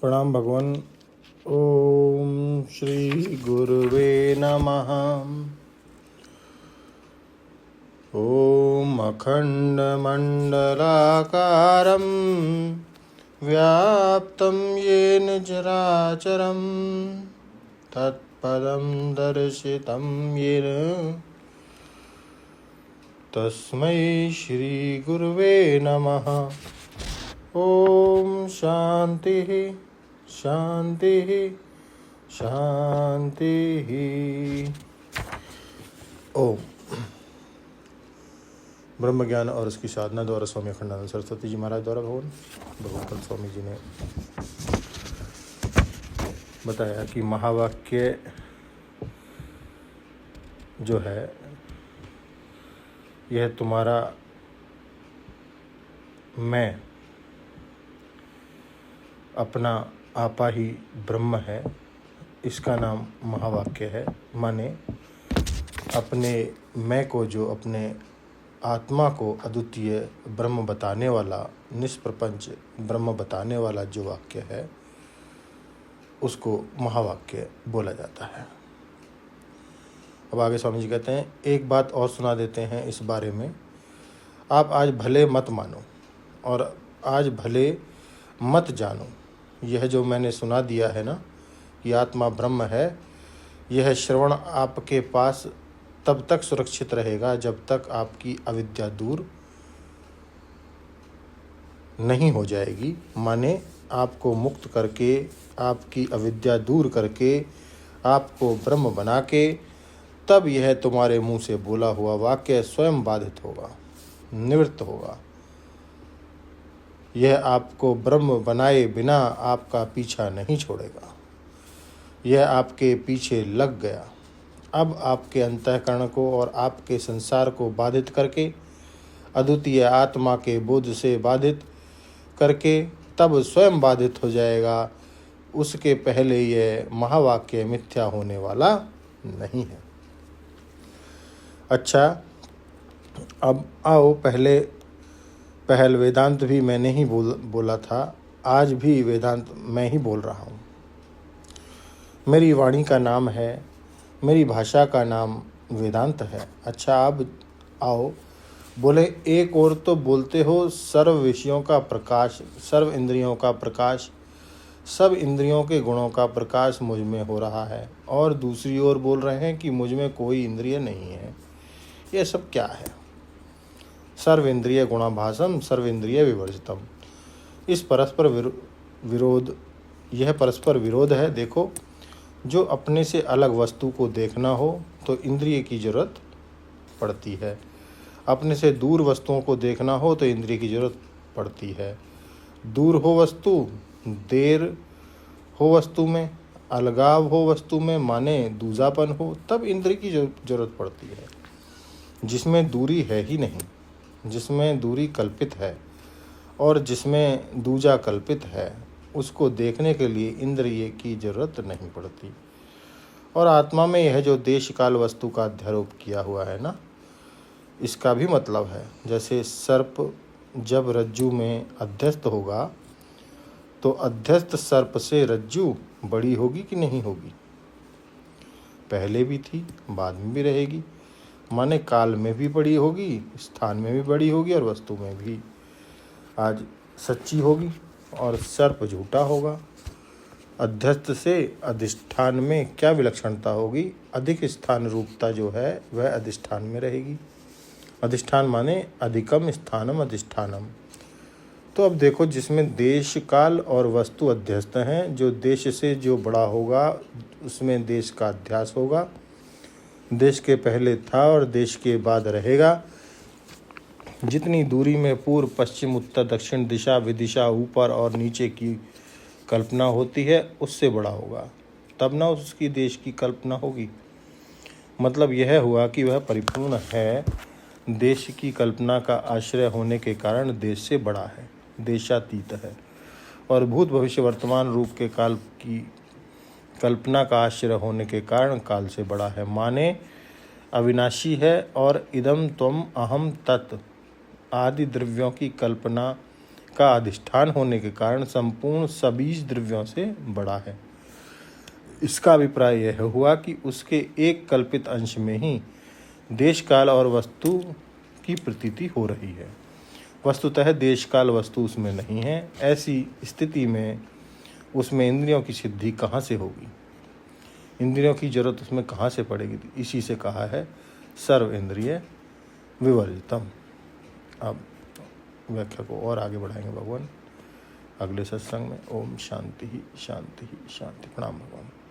प्रणाम भगवान। ओम श्री गुरुवे नमः। ओम अखंडमंडलाकारं व्याप्तं येन चराचरं तत्पदं दर्शितं येन तस्मै श्री गुरुवे नमः। ओम शांति शांति शांति। ओम। ब्रह्म ज्ञान और उसकी साधना द्वारा स्वामी अखंडानंद सरस्वती जी महाराज द्वारा भगवान स्वामी जी ने बताया कि महावाक्य जो है यह तुम्हारा मैं अपना आपा ही ब्रह्म है, इसका नाम महावाक्य है। माने अपने मैं को, जो अपने आत्मा को अद्वितीय ब्रह्म बताने वाला, निष्प्रपंच ब्रह्म बताने वाला जो वाक्य है उसको महावाक्य बोला जाता है। अब आगे स्वामी जी कहते हैं, एक बात और सुना देते हैं इस बारे में। आप आज भले मत मानो और आज भले मत जानो। यह जो मैंने सुना दिया है ना कि आत्मा ब्रह्म है, यह श्रवण आपके पास तब तक सुरक्षित रहेगा जब तक आपकी अविद्या दूर नहीं हो जाएगी। माने आपको मुक्त करके, आपकी अविद्या दूर करके, आपको ब्रह्म बना के, तब यह तुम्हारे मुंह से बोला हुआ वाक्य स्वयं बाधित होगा, निवृत्त होगा। यह आपको ब्रह्म बनाए बिना आपका पीछा नहीं छोड़ेगा। यह आपके पीछे लग गया। अब आपके अंतःकरण को और आपके संसार को बाधित करके, अद्वितीय आत्मा के बोध से बाधित करके, तब स्वयं बाधित हो जाएगा। उसके पहले यह महावाक्य मिथ्या होने वाला नहीं है। अच्छा, अब आओ पहल वेदांत भी मैंने ही बोला था, आज भी वेदांत मैं ही बोल रहा हूँ। मेरी वाणी का नाम है, मेरी भाषा का नाम वेदांत है। अच्छा, अब आओ बोले, एक और तो बोलते हो सर्व विषयों का प्रकाश, सर्व इंद्रियों का प्रकाश, सब इंद्रियों के गुणों का प्रकाश मुझ में हो रहा है, और दूसरी ओर बोल रहे हैं कि मुझ में कोई इंद्रिय नहीं है। यह सब क्या है? सर्व इंद्रिय गुणाभासम सर्व इंद्रिय विवर्जितम। इस परस्पर विरोध, यह परस्पर विरोध है। देखो, जो अपने से अलग वस्तु को देखना हो तो इंद्रिय की जरूरत पड़ती है, अपने से दूर वस्तुओं को देखना हो तो इंद्रिय की जरूरत पड़ती है। दूर हो वस्तु, देर हो वस्तु में, अलगाव हो वस्तु में, माने दूजापन हो, तब इंद्रिय की जरूरत पड़ती है। जिसमें दूरी है ही नहीं, जिसमें दूरी कल्पित है और जिसमें दूजा कल्पित है, उसको देखने के लिए इंद्रिय की जरूरत नहीं पड़ती। और आत्मा में यह जो देश काल वस्तु का अध्यारोप किया हुआ है ना, इसका भी मतलब है, जैसे सर्प जब रज्जु में अध्यस्त होगा तो अध्यस्त सर्प से रज्जु बड़ी होगी कि नहीं होगी? पहले भी थी, बाद में भी रहेगी। माने काल में भी बड़ी होगी, स्थान में भी बड़ी होगी, और वस्तु में भी आज सच्ची होगी और सर्प झूठा होगा। अध्यस्त से अधिष्ठान में क्या विलक्षणता होगी? अधिक स्थान रूपता जो है वह अधिष्ठान में रहेगी। अधिष्ठान माने अधिकम स्थानम अधिष्ठानम। तो अब देखो, जिसमें देश काल और वस्तु अध्यस्त हैं, जो देश से जो बड़ा होगा उसमें देश का अध्यास होगा। देश के पहले था और देश के बाद रहेगा। जितनी दूरी में पूर्व पश्चिम उत्तर दक्षिण दिशा विदिशा ऊपर और नीचे की कल्पना होती है, उससे बड़ा होगा, तब ना उसकी देश की कल्पना होगी। मतलब यह हुआ कि वह परिपूर्ण है। देश की कल्पना का आश्रय होने के कारण देश से बड़ा है, देशातीत है, और भूत भविष्य वर्तमान रूप के काल की कल्पना का आश्रय होने के कारण काल से बड़ा है। माने अविनाशी है और इदम त्वम अहम तत् आदि द्रव्यों की कल्पना का अधिष्ठान होने के कारण संपूर्ण सबीज द्रव्यों से बड़ा है। इसका अभिप्राय यह हुआ कि उसके एक कल्पित अंश में ही देश काल और वस्तु की प्रतीति हो रही है। वस्तुतः देश काल वस्तु उसमें नहीं है। ऐसी स्थिति में उसमें इंद्रियों की सिद्धि कहाँ से होगी? इंद्रियों की जरूरत उसमें कहाँ से पड़ेगी? इसी से कहा है सर्व इंद्रिय विवर्जितम। अब व्याख्या को और आगे बढ़ाएंगे भगवान अगले सत्संग में। ओम शांति ही शांति ही शांति। प्रणाम भगवान।